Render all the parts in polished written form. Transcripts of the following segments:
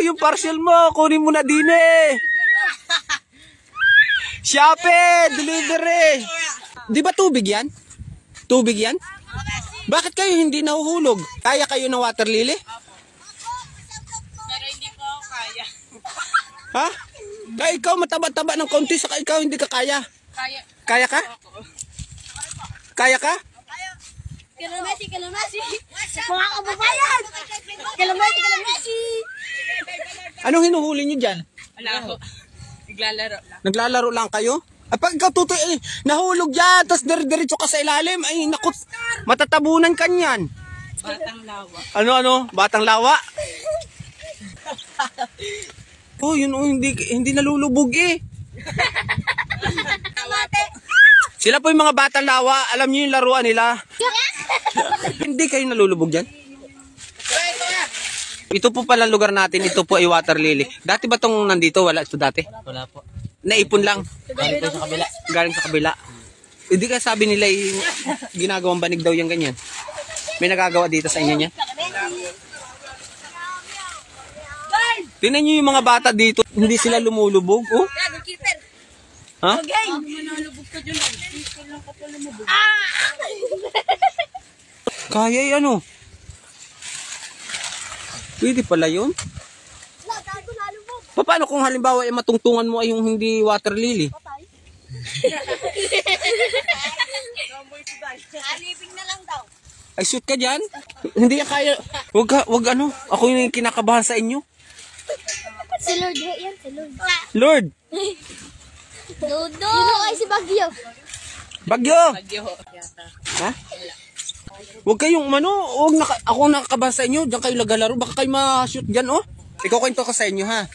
Yung parcel mo, kunin mo na din eh. Shopee, delivery. Di ba tubig yan? Tubig yan? Bakit kayo hindi nahuhulog? Kaya kayo ng water lily? Pero hindi po ako kaya. Ha? Kaya ikaw mataba-taba ng konti, saka ikaw hindi ka kaya. Kaya. Kaya ka? Kaya ka? Kalamasi, kalamasi. Mga kababayan. Kalamasi, kalamasi. Anong hinuhuli nyo dyan? Wala ako. Naglalaro lang. Naglalaro lang kayo? At pag ikaw tutoy, nahulog yan, tapos diretso ka sa ilalim, ay naku, matatabunan ka niyan. Batang lawa. Ano? Batang lawa? Yun hindi nalulubog eh. Sila po yung mga batang lawa, alam niyo yung laruan nila. Hindi kayo nalulubog dyan? Ito po pala lugar natin, ito po ay water lily. Dati ba itong nandito? Wala ito dati? Wala po. Naipon lang. Galing po sa kabila. Galing sa kabila. Hindi ka sabi nila ginagawang banig daw yung ganyan. May nagagawa dito sa inyo niya? Tingnan nyo yung mga bata dito, hindi sila lumulubog. Oh. Ha? Kaya ano? Pwede pala yun? Paano kung halimbawa matungtungan mo ay yung hindi water lily? Aliping na lang daw. Ay shoot ka dyan? Hindi ka kaya. Wag ano. Ako yung kinakabahan sa inyo. Si Lord, yan si Lord. Lord! Dodo! Yun ay si Bagyo. Bagyo! Bagyo. Ha? Huwag kayong ako nakakabahan sa inyo. Diyan kayo lagalaro. Baka kayo ma-shoot dyan oh. Ikaw kwento ko sa inyo ha.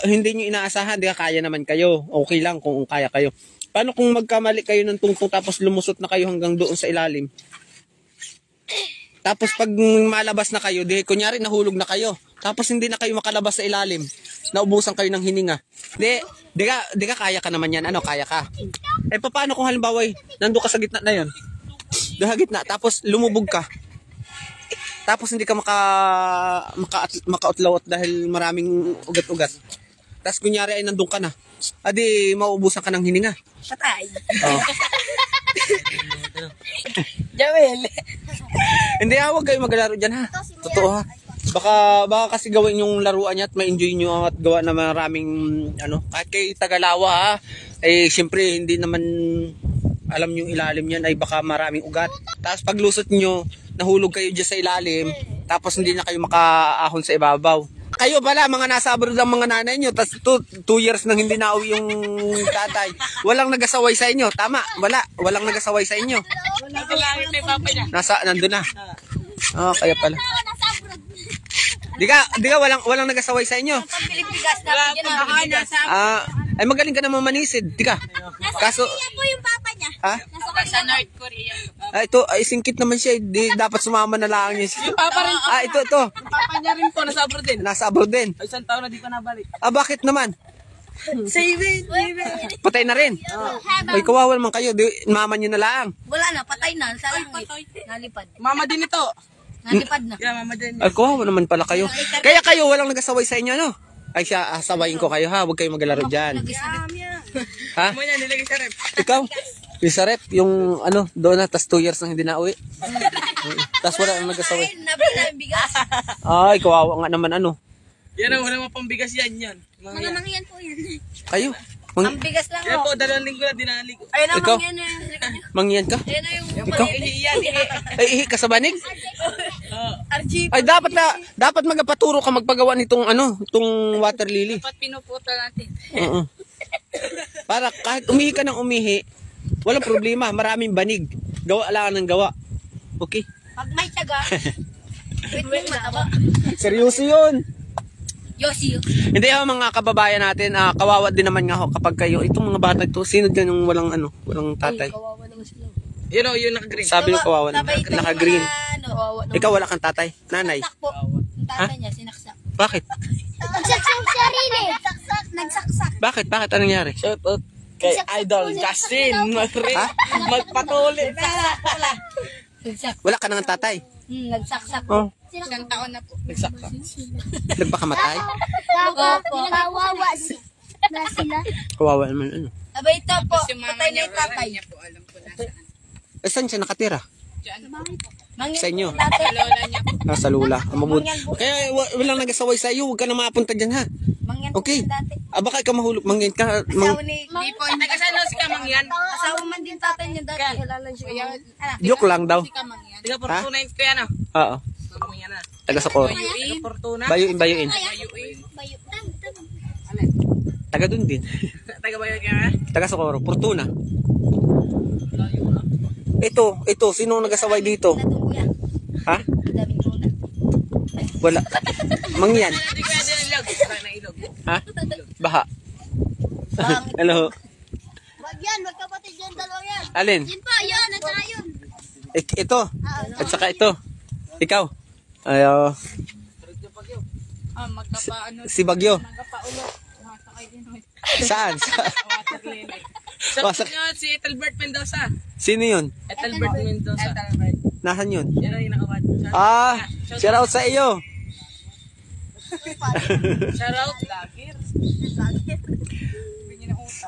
Hindi nyo inaasahan. Di kaya naman kayo. Okay lang kung kaya kayo. Paano kung magkamali kayo ng tungtong tapos lumusot na kayo hanggang doon sa ilalim? Tapos pag malabas na kayo, kunyari nahulog na kayo. Tapos hindi na kayo makalabas sa ilalim. Naubusan kayo ng hininga. Di ka kaya ka naman yan. Ano, kaya ka? Paano kung halimbawa nandun ka sa gitna na yun? Sa gitna, tapos lumubog ka. Tapos hindi ka makautlaw dahil maraming ugat-ugat. Tapos kunyari ay nandun ka na. Adi, mauubusan ka ng hininga. Patay. Oh. Jamel. Hindi huwag kayo maglalaro dyan ha. Totoo ha. Baka kasi gawin yung laruan niya at ma-enjoy nyo at gawa na maraming kahit kayo Tagalawa ha. Siyempre hindi naman alam yung ilalim niyan ay baka maraming ugat. Tapos paglusot nyo, nahulog kayo dyan sa ilalim, tapos hindi na kayo makaahon sa ibabaw. Kayo pala, mga nasa abroad ang mga nanay nyo, tapos 2 years nang hindi nauwi yung tatay. Walang nagasaway sa inyo, tama? Walang nagasaway sa inyo. Nasa langit na yung papa niya. Nandun na. Kaya pala. Di ka walang nagasaway sa inyo. Pilipigas na Wala bigyan pa nasa. Ay magaling ka naman manisid, di ka? Kaso, Korea po yung papa niya. ha? Sa North Korea. Ito, singkit naman siya, di dapat sumama na lang niya. Yung papa rin. Ito. Yung papa niya rin po, nasa abroad din. Nasa abroad din. Ay, isang taon na di pa nabalik. Bakit naman? Saving. Patay na rin. Ay, kawawa naman kayo. Mama nyo na lang. Wala na, patay na. Sa langit. Nalipad. Mama din ito. Nalipad na. Yeah, mama din. Ay, kawawa naman pala kayo. Kaya kayo, walang nagasaway sa inyo, no? Ay, sawayin ko kayo, ha? Huwag kayong maglalaro dyan. Ha? Mo niya, nilagay sa rep. Ikaw? Yung sa rep, yung doon na, tas 2 years nang hindi na uwi. Tas wala nang nagasaway. Nabili na yung bigas. Ay, kawawa nga naman, Yan ang walang mapambigas yan. Mga mangyan po yan. Kayo? Ang bigas lang Kaya oh. po, 2 linggo na dinaligo. Ayun na, Ikaw? mangyan na yung likod niya. Mangyan ka? Ayun na yung Ikaw? Ihiyan, Ay, ihi ka sa banig? RGB. Ay, dapat magpaturo ka magpagawa nitong itong water lily. Dapat pinuputo natin. Oo. Para kahit umihi ka ng umihi, walang problema, maraming banig. Gawa lang ng gawa. Okay? Pag may tiyaga, wait mo mataba. Seryoso yun. Yossi. Hindi mga kababayan natin, kawawa din naman nga ho kapag kayo, itong mga bata ito, sino dyan yung walang tatay? Kawawa naman sila. Yun o, yung naka-green. Sabi ng kawawa naman, naka-green. Kawawa naman. Ikaw wala kang tatay? Nanay? Sinaksak po. Ang tatay niya, sinaksak. Bakit? Nagsaksak siya rin eh. Nagsaksak. Bakit? Anong nangyari? Shout out kay Idol Justin. Ha? Magpatuloy. Wala ka nang tatay? Nagsaksak. Oh, Isang taon na po. nagsaksak. Nagpakamatay. Kawawa sila. Na sila. Kawawa naman ano. Abay ito po. Tapos yung mama niya, tatay niya po, alam ko nasaan. Eh, saan siya nakatira? Diyan. Sa inyo? Sa lola niya po. Nasa lula. Ang mabuti. Kaya walang nagasaway sa iyo. Huwag ka na mapunta dyan ha. Mangyan Okay. Baka ikaw mahulog. Mangyan ka. Asawa ni... Di po, nagkasano si Kamang yan? Asawa man din tatay niya dati. Kilala siya. Joke lang daw. Si Kamang yan. Tiga Fortuna yun ko yan ah. Oo. Kamang yan ah. Taga Socorro. Tiga Fortuna. Bayuin. Bayuin. Taga dun din. Taga Bayuin ka ah. Taga Socorro. Fortuna. Ito. Sino nagasaway dito? Ha? Wala. Mangyan. Hindi ko yan din ilog. Tara na ilog. Ha? Baha. Hello. Wag yan, magkapatid yan, dalawa yan. Alin? Yun pa, yun, at saka yun. Ito. At saka ito. Ikaw. Ayo. Magkapaano. Si Bagyo. Magkapaulo. Masakay din. Saan? Water lily. Sa nyo, si Ethelbert Mendoza. Sino yun? Ethelbert Mendoza. Nasan yun? Yan ang inakawad. Shout out sa iyo. Shout out. Lagir.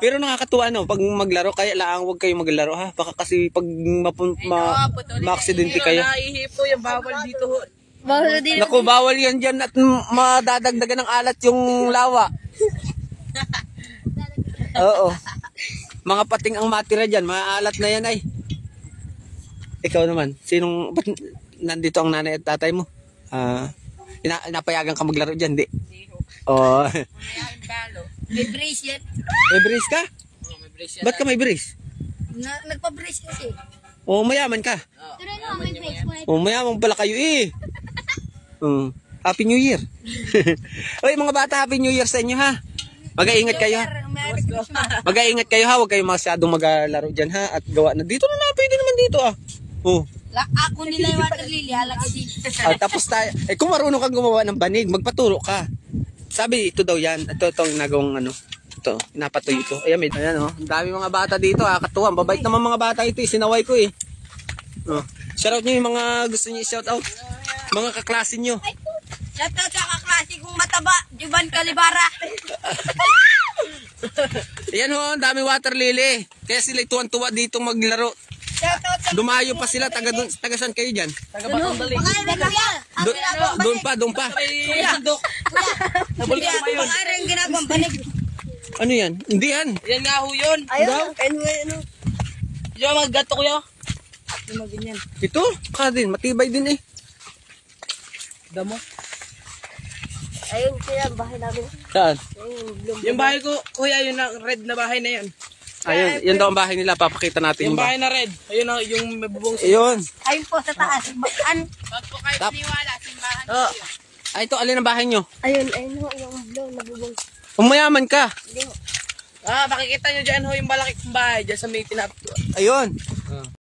Pero nakakatuwa no, pag maglaro, kaya lang huwag kayo maglaro ha. Baka kasi pag ma-aksidente kayo. Naihipo yung bawal dito ho. Bawal din. Naku, bawal yan dyan at madadagdagan ng alat yung lawa. Oo. Mga pating ang matira dyan, maalat na yan ay. Ikaw naman, ba't nandito ang nanay at tatay mo? Inapayagan ka maglaro dyan, di? Oo. Mayayain balo. May brace yan. May brace ka? May brace yan. Ba't ka may brace? Nagpa-brace kasi. Oo, mayaman ka. Pero na, may brace ko. Oo, mayaman pala kayo eh. Happy New Year. Oy, mga bata, Happy New Year sa inyo ha. Mag-aingat kayo ha. Merry Christmas. Mag-aingat kayo ha, huwag kayong masyadong maglaro dyan ha. At gawa na dito na, pwede naman dito ah. Oh. Ako nila yung water lily, halagay dito. Tapos tayo, kung marunong kang gumawa ng banig, magpaturo ka. Sabi, ito daw yan. Ito ang nagawang ano. Ito, napatuyo ito. Ayan oh. Ang dami mga bata dito ha, katuwa. Babait naman mga bata ito, sinaway ko eh. Oh. Shoutout nyo yung mga gusto nyo i-shoutout. Mga kaklase nyo. Shoutout sa kaklase kong mataba, Juban Calibara. Ayan ho, ang dami water lily. Kaya sila tuwan-tuwa dito maglaro. Shoutout sa Dumayo pa sila, taga saan kayo dyan? Taga Batong Dali. Doon pa. Ay, sandok. Nabalik ko ngayon. Pangalan yung ginagawang banig. Ano yan? Hindi yan. Yan nga ho yun. Ayun. Yung maggato ko yun. Yung maganyan. Ito, din, matibay din eh. Damo. Ayun siya, bahay namin. Saan? Yung bahay ko, kuya, yung red na bahay na yan. Ayun, yan daw ang bahay nila. Papakita natin Yung yung bahay. bahay na red. Ayun na, yung may bubong sa... Ayun. Ayun po sa taas. Pag po kayo piniwala, simbahan Oh. ko yun. Ay, ito, alin ang bahay nyo? Ayun ho, yung blue na bubong. Umayaman ka. Makikita nyo dyan ho yung malaki kong bahay dyan sa may tinap. Ayun.